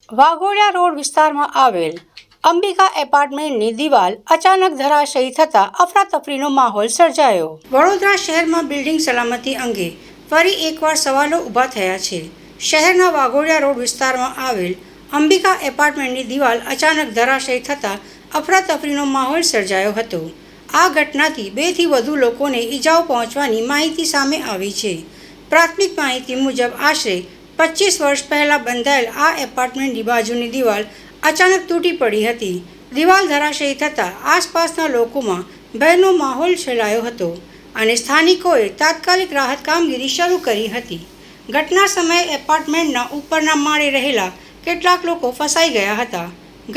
Waghodia road વિસ્તારમાં આવેલ અંબિકા એપાર્ટમેન્ટની દિવાલ અચાનક ધરાશયી થતાં અફરાતફરીનો માહોલ સર્જાયો। વડોદરા શહેરમાં બિલ્ડિંગ સલામતી અંગે ફરી એકવાર સવાલો ઊભા થયા છે। શહેરના વાઘોડિયા રોડ વિસ્તારમાં આવેલ અંબિકા એપાર્ટમેન્ટની દિવાલ અચાનક ધરાશયી થતાં અફરાતફરીનો માહોલ સર્જાયો હતો। આ ઘટનાથી 2 થી વધુ લોકોને ઈજાઓ પહોંચવાની માહિતી સામે આવી છે। પ્રાથમિક માહિતી મુજબ આશરે 25 વર્ષ પહેલાં બંધાયેલ આ એપાર્ટમેન્ટની બાજુની દિવાલ અચાનક તૂટી પડી હતી। દિવાલ ધરાશયી થતાં આસપાસના લોકોમાં ભયનો માહોલ છેલાયો હતો અને સ્થાનિકોએ તાત્કાલિક રાહત કામગીરી શરૂ કરી હતી। ઘટના સમયે એપાર્ટમેન્ટના ઉપરના માળે રહેલા કેટલાક લોકો ફસાઈ ગયા હતા।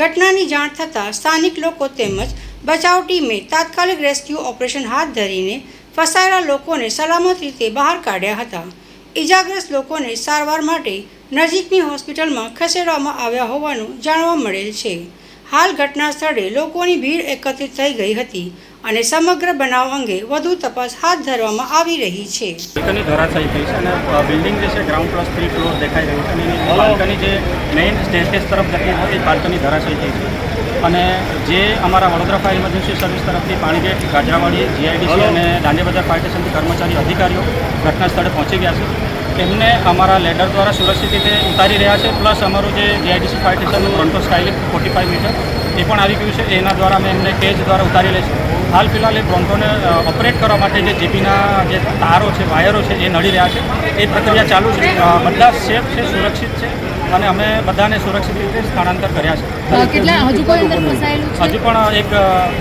ઘટનાની જાણ થતાં સ્થાનિક લોકો તેમજ બચાવ ટીમે તાત્કાલિક રેસ્ક્યુ ઓપરેશન હાથ ધરીને ફસાયેલા લોકોને સલામત રીતે બહાર કાઢ્યા હતા। ઇજાગ્રસ્ત લોકોને સારવાર માટે નજીકની હોસ્પિટલમાં ખસેડવામાં આવ્યા હોવાનું જાણવા મળેલ છે। હાલ ઘટના સ્થળે લોકોની ભીડ એકત્રિત થઈ ગઈ હતી અને સમગ્ર બનાવ અંગે વધુ તપાસ હાથ ધરવામાં આવી રહી છે। બાલ્કની ધરાશાયી થઈ છે અને બિલ્ડિંગ જે છે ગ્રાઉન્ડ પ્લસ 3 ફ્લોર દેખાઈ રહ્યું છે અને બાલ્કની જે મેઇન સ્ટેરકેસ તરફ જતી હતી એ બાલ્કની ધરાશાયી થઈ છે અને જે અમારા વડોદરા ફાયર ઇમરજન્સી સર્વિસ તરફથી પાણીગેટ ગાજરાવાડી જીઆઈડીસી અને દાંડિયા બજાર ફાયર સ્ટેશનથી કર્મચારી અધિકારીઓ ઘટના સ્થળે પહોંચી ગયા છે। એમને અમારા લેડર દ્વારા સુરક્ષિત રીતે ઉતારી રહ્યા છે। પ્લસ અમારું જે જીઆઈડીસી ફાયર સ્ટેશનનું ફ્રન્ટો સ્કાયલિફ્ટ 45 મીટર એ પણ આવી ગયું છે। એના દ્વારા અમે એમને કેજ દ્વારા ઉતારી લઈશું। હાલ ફિલહાલ એ બ્રોન્ટોને ઓપરેટ કરવા માટે જે જેપીના જે તારો છે વાયરો છે એ નડી રહ્યા છે એ પ્રક્રિયા ચાલુ છે। બધા સેફ છે, સુરક્ષિત છે અને અમે બધાને સુરક્ષિત રીતે સ્થળાંતર કર્યા છે। હજુ પણ એક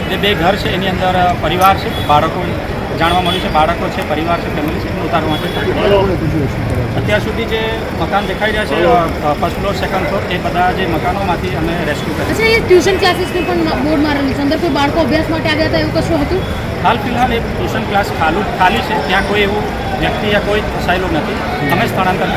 જે 2 ઘર છે એની અંદર પરિવાર છે, બાળકો જાણવા મળ્યું છે, બાળકો છે, પરિવાર છે, ફેમિલી છે એમને ઉતારવા માટે અત્યાર સુધી જે મકાન દેખાઈ રહ્યા છે ફર્સ્ટ ફ્લોર, સેકન્ડ ફ્લોર એ બધા જે મકાનોમાંથી અમે રેસ્ક્યુ કર્યા છે। ટ્યુશન ક્લાસીસનું પણ બોર્ડ મારેલું છે, અંદર કોઈ બાળકો અભ્યાસ માટે આવ્યા હતા એવું કશું હતું? હાલ ફિલહાલ એ ટ્યુશન ક્લાસ ખાલી છે, ત્યાં કોઈ એવું વ્યક્તિ યા કોઈ ફસાયેલું નથી। અમે સ્થળાંતર